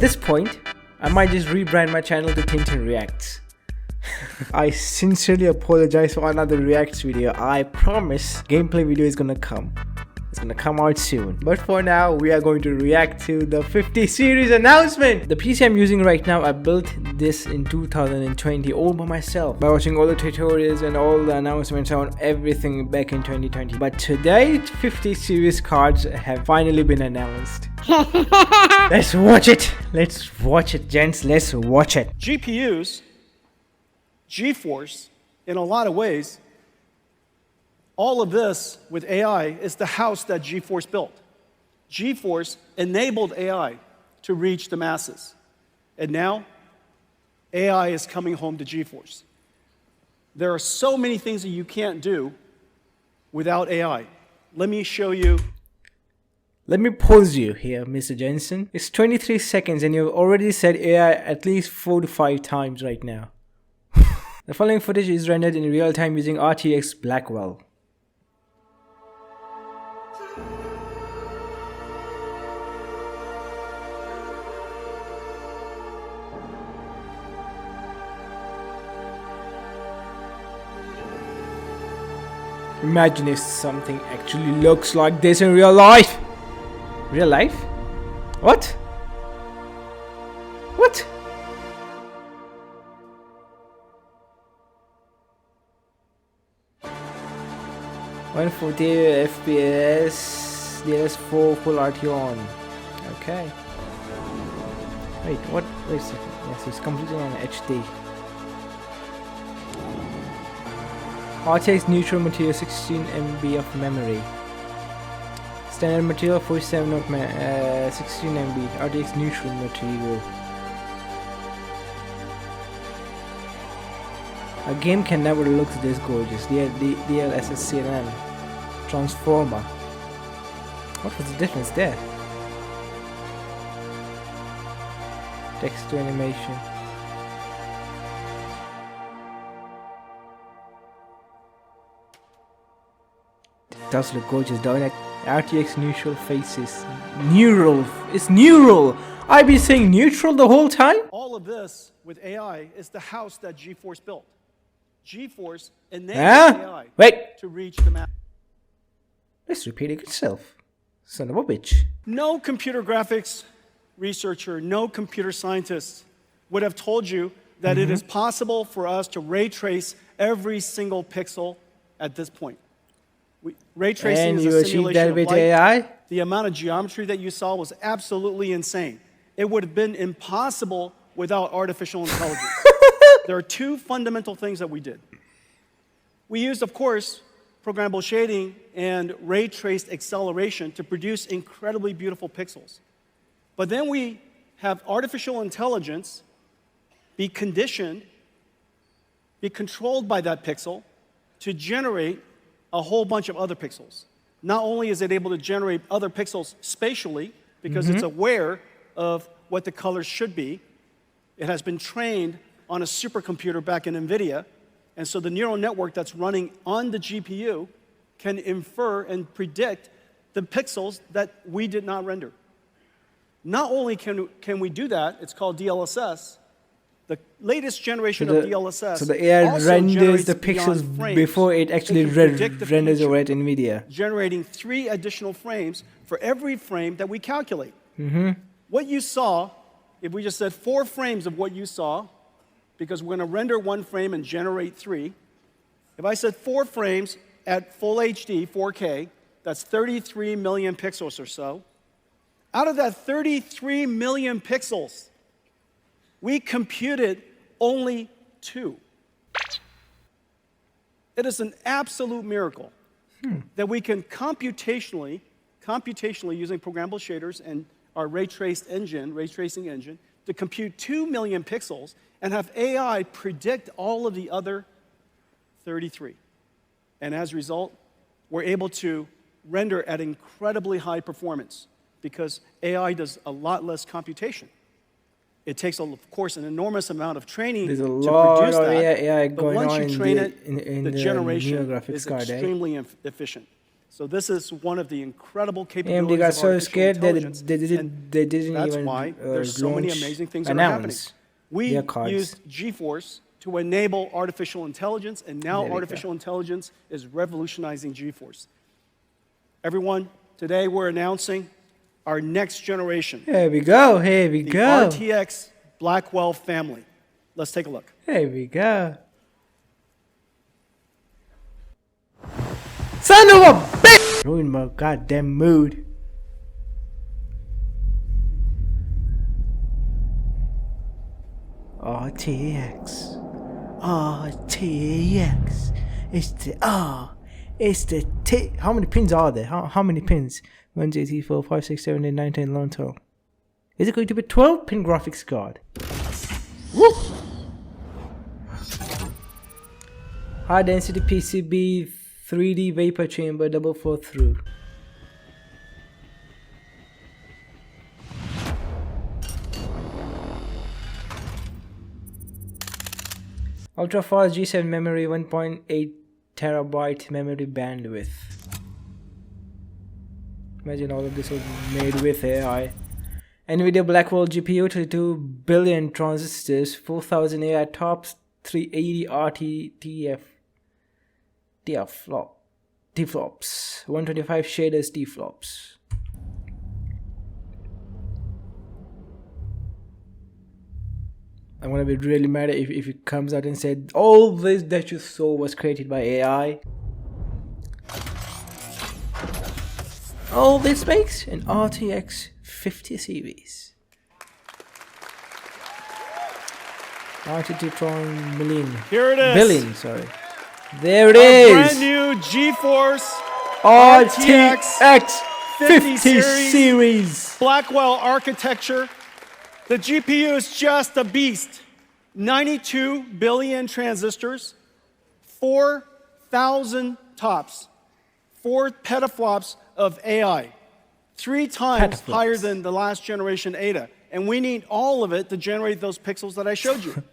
this point, I might just rebrand my channel to Tintin Reacts. I sincerely apologize for another Reacts video. I promise gameplay video is gonna come. It's gonna come out soon. But for now, we are going to react to the 50 series announcement. The PC I'm using right now, I built this in 2020 all by myself by watching all the tutorials and all the announcements on everything back in 2020. But today, 50 series cards have finally been announced. Let's watch it. Let's watch it, gents. Let's watch it. GPUs, GeForce, in a lot of ways, all of this with AI is the house that GeForce built. GeForce enabled AI to reach the masses. And now, AI is coming home to GeForce. There are so many things that you can't do without AI. Let me show you. Let me pause you here, Mr. Jensen. It's 23 seconds and you've already said AI at least 4 to 5 times right now. The following footage is rendered in real time using RTX Blackwell. Imagine if something actually looks like this in real life. Real life? What? What? (140 FPS, DLS4 full RTO on). Okay. Wait, what? Wait a second. Yes, it's completely on HD. RTX neutral material, 16 MB of memory. Standard material, 47 of 16 MB. RTX neutral material. A game can never look this gorgeous. DLSS CNN Transformer. What was the difference there? Text to animation. It does look gorgeous, don't it? RTX neutral faces. Neural. It's neural. I've been saying neutral the whole time? All of this with AI is the house that GeForce built. GeForce enabled AI to reach the mass. Let's repeat it itself. Son of a bitch. No computer graphics researcher, no computer scientist would have told you that it is possible for us to ray trace every single pixel at this point. Ray tracing is a simulation of light. AI? The amount of geometry that you saw was absolutely insane. It would have been impossible without artificial intelligence. There are two fundamental things that we did. We used, of course, programmable shading and ray traced acceleration to produce incredibly beautiful pixels. But then we have artificial intelligence be conditioned, be controlled by that pixel to generate a whole bunch of other pixels. Not only is it able to generate other pixels spatially, because it's aware of what the colors should be, it has been trained on a supercomputer back in Nvidia, and so the neural network that's running on the GPU can infer and predict the pixels that we did not render. Not only can we do that, it's called DLSS. The latest generation of DLSS. So the AI renders the pixels before it actually renders over at Nvidia. Generating 3 additional frames for every frame that we calculate. What you saw, if we just said 4 frames of what you saw, because we're going to render 1 frame and generate 3. If I said 4 frames at full HD, 4K, that's 33 million pixels or so. Out of that 33 million pixels, we computed only 2. It is an absolute miracle that we can computationally using programmable shaders and our ray tracing engine, to compute 2 million pixels and have AI predict all of the other 33. And as a result, we're able to render at incredibly high performance because AI does a lot less computation. It takes, of course, an enormous amount of training to produce that. AI but once you train it, in the generation graphics is card, extremely efficient. So this is one of the incredible AMD capabilities got of so artificial scared that intelligence. they didn't That's even why there's so many amazing things that are happening. announce We their cards. used GeForce to enable artificial intelligence, and now There we artificial intelligence is revolutionizing GeForce. Everyone, today we're announcing our next generation, Here we go. Here we the go. RTX Blackwell family. Let's take a look. Here we go. Son of a bitch! Ruined my goddamn mood. RTX. RTX. It's the R. It's the T. How many pins are there? How many pins? 1, 2, 3, 4, 5, 6, 7, 8, 9, 10, 11, 12. Is it going to be 12-pin graphics card? Woo! High density PCB 3D vapor chamber double flow through. Ultra fast G7 memory, 1.8 terabyte memory bandwidth. Imagine all of this was made with AI. Nvidia Blackwell GPU, 32 billion transistors, 4000 AI tops, 380 T-flops, 125 shaders T-flops. I'm gonna be really mad if it comes out and said all this that you saw was created by AI. All this makes an RTX 50 series. 92 tron million. Here it is. Billion, sorry. There it Our is. brand new GeForce RTX 50 series. Blackwell architecture. The GPU is just a beast. 92 billion transistors, 4,000 tops, 4 petaflops of AI, 3 times higher than the last generation Ada. And we need all of it to generate those pixels that I showed you.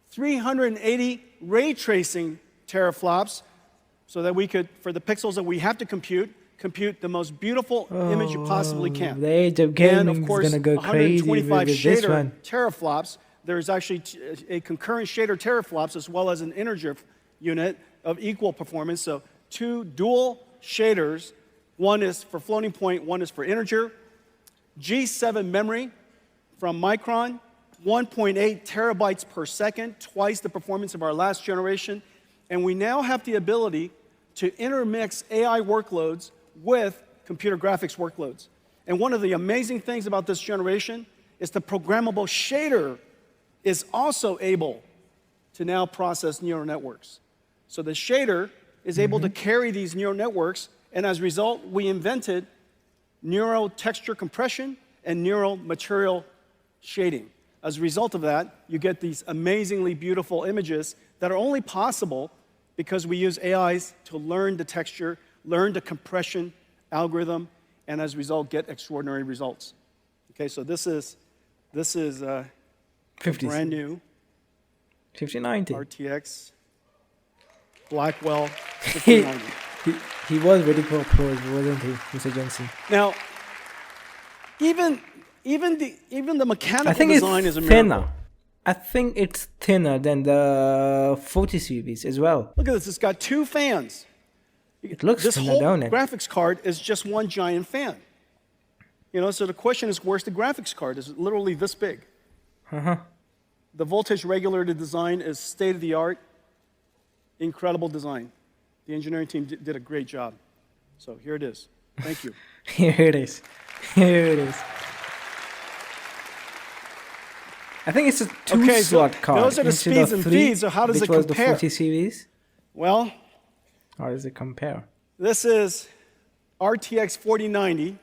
380 ray tracing teraflops so that we could, for the pixels that we have to compute the most beautiful image you possibly can. The age of gaming and of course, is gonna go crazy 125 with shader this one. teraflops. There's actually a concurrent shader teraflops as well as an integer unit of equal performance. So 2 dual shaders. One is for floating point, one is for integer. G7 memory from Micron, 1.8 terabytes per second, twice the performance of our last generation. And we now have the ability to intermix AI workloads with computer graphics workloads. And one of the amazing things about this generation is the programmable shader is also able to now process neural networks. So the shader is able to carry these neural networks, and as a result, we invented neural texture compression and neural material shading. As a result of that, you get these amazingly beautiful images that are only possible because we use AIs to learn the texture, learn the compression algorithm, and as a result, get extraordinary results. Okay, so this is 50. brand new 5090. RTX Blackwell He, 5090. he was waiting for pros, wasn't he, Mr. Jensen? Now, even the mechanical I think design it's is a miracle. thinner. I think it's thinner than the 40 series as well. Look at this, it's got 2 fans. It looks This thinner, whole don't it? graphics card is just one giant fan. You know, so the question is, where's the graphics card? It's literally this big. The voltage regulator design is state-of-the-art, incredible design. The engineering team did a great job. So here it is. Thank you. Here it is. Here it is. I think it's a 2-slot card. Those are the instead speeds of and 3, feeds, so how does it which was compare? the 40 series. Well, How does it compare? this is RTX 4090.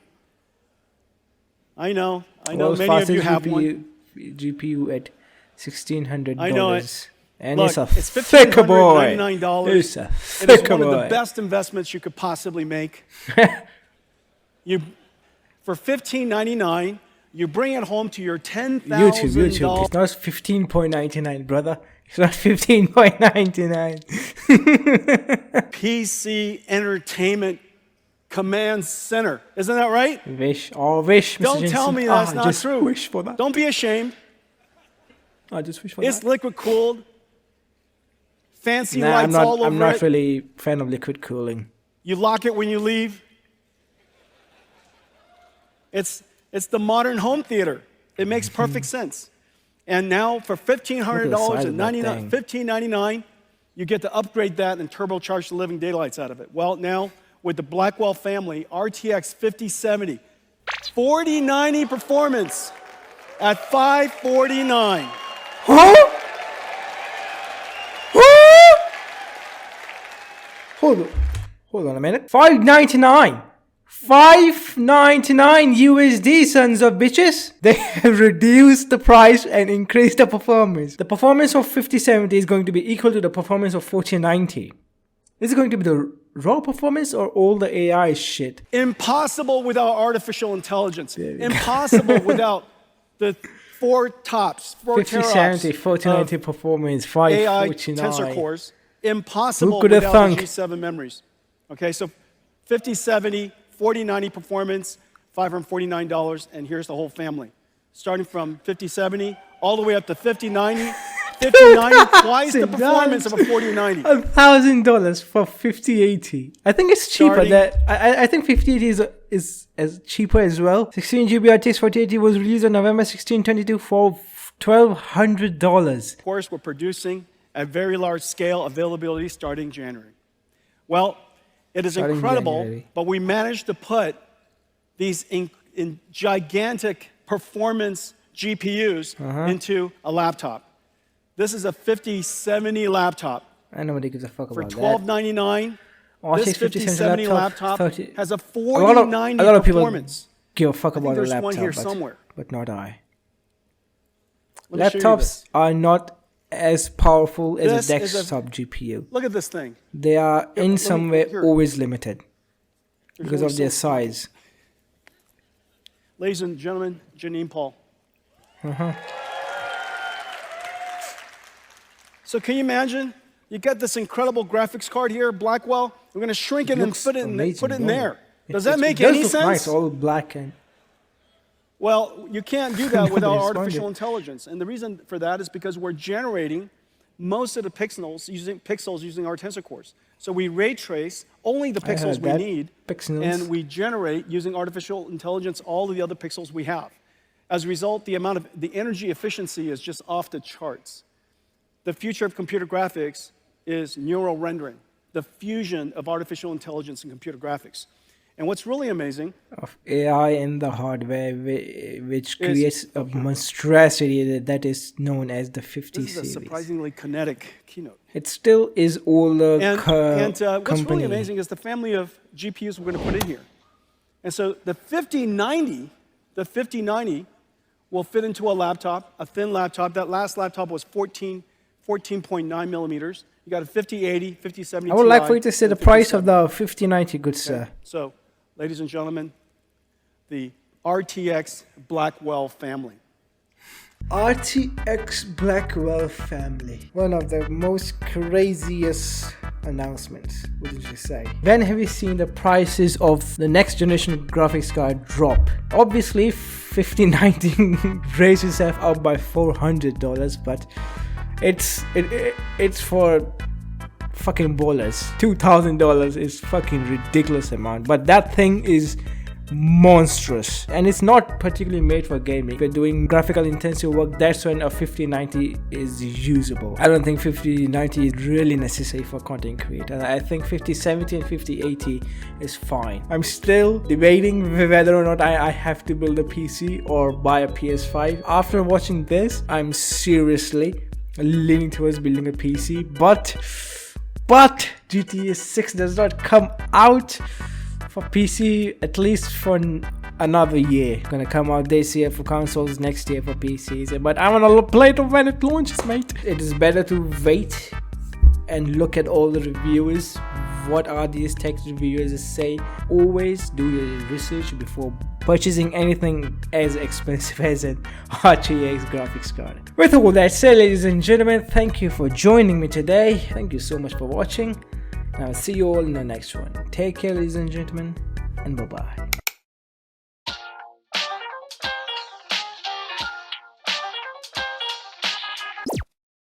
I know World's many of you fastest have one. GPU at $1,600. I know it. And Look, it's a it's thicker boy. $1,599. It's a It is thicker one of boy. the best investments you could possibly make. For $15.99, you bring it home to your $10,000. YouTube. It's not 15.99, brother. It's not 15.99. PC entertainment command center. Isn't that right? Wish. Oh, wish, Mr. Don't Jensen. tell me that's not just true. wish for that. Don't be ashamed. I just wish for It's that. liquid cooled. Fancy Nah, lights all over I'm not it. really a fan of liquid cooling. You lock it when you leave. It's the modern home theater. It makes perfect sense. And now for $1,500 you get to upgrade that and turbocharge the living daylights out of it. Well, now with the Blackwell family, RTX 5070, 4090 performance at $549. Huh? Huh? Hold on a minute. $599. $599 USD, sons of bitches. They have reduced the price and increased the performance. The performance of 5070 is going to be equal to the performance of 4090. Is it going to be the raw performance or all the AI shit? Impossible without artificial intelligence. Impossible without the four 5070, 4090 performance, AI 549. tensor cores. Impossible Who could have without the thunk? G7 memories. Okay, so 5070, 4090 performance, $549, and here's the whole family. Starting from 5070 all the way up to 5090. 5090, twice the performance of a 4090. $1,000 for 5080. I think it's cheaper. Starting- I think 5080 is as cheaper as well. 16GB RTX 4080 was released on November 16, 2022 for $1,200. Of course, we're producing at very large scale availability starting January. Well, it is Starting incredible, January. but we managed to put these in gigantic performance GPUs into a laptop. This is a 5070 laptop And nobody gives a fuck for about that. $1,299. RTX This 5070 laptop 30. has a A 4090 lot of people performance. give a fuck about a there's laptop, one here somewhere. but not I. Let me show you Laptops this. are not as powerful as This a is a- desktop GPU. Look at this thing. They are in let some me- way here. always limited There's because only of their so- size. Ladies and gentlemen, Janine Paul. So can you imagine? You get this incredible graphics card here, Blackwell. We're going to shrink it and Looks put it in amazing, there. Does It that make does any look sense? Nice, all black and Well, you can't do that without Nobody's artificial funded. intelligence. And the reason for that is because we're generating most of the pixels using our tensor cores. So we ray trace only the I heard pixels we that. need, Pixels. and we generate using artificial intelligence all of the other pixels we have. As a result, the energy efficiency is just off the charts. The future of computer graphics is neural rendering, the fusion of artificial intelligence and computer graphics. And what's really amazing, of AI in the hardware, which Is- creates a monstrosity that is known as the 50 this is a series. surprisingly kinetic keynote. It still is all the And what's company. really amazing is the family of GPUs we're going to put in here. And so the 5090 will fit into a laptop, a thin laptop. That last laptop was 14.9 millimeters. You got a 5080, 5070 I would like Ti, for you to say and the price of 5070. the 5090, good sir. So, ladies and gentlemen, the RTX Blackwell family. RTX Blackwell family. One of the most craziest announcements, wouldn't you say? When have you seen the prices of the next generation graphics card drop? Obviously, 5090 raised itself up by $400, but it's for fucking ballers. $2,000 is fucking ridiculous amount, but that thing is monstrous, and it's not particularly made for gaming. If you're doing graphical intensive work, that's when a 5090 is usable. I don't think 5090 is really necessary for content creators. I think 5070 and 5080 is fine. I'm still debating whether or not I have to build a PC or buy a PS5. After watching this, I'm seriously leaning towards building a PC, but GTA 6 does not come out for PC at least for another year. Gonna come out this year for consoles, next year for PCs, but I wanna play it when it launches, mate. It is better to wait and look at all the reviewers. What are these tech reviewers say? Always do your research before purchasing anything as expensive as an RTX graphics card. With all that said, ladies and gentlemen, thank you for joining me today. Thank you so much for watching. I'll see you all in the next one. Take care, ladies and gentlemen. and bye-bye.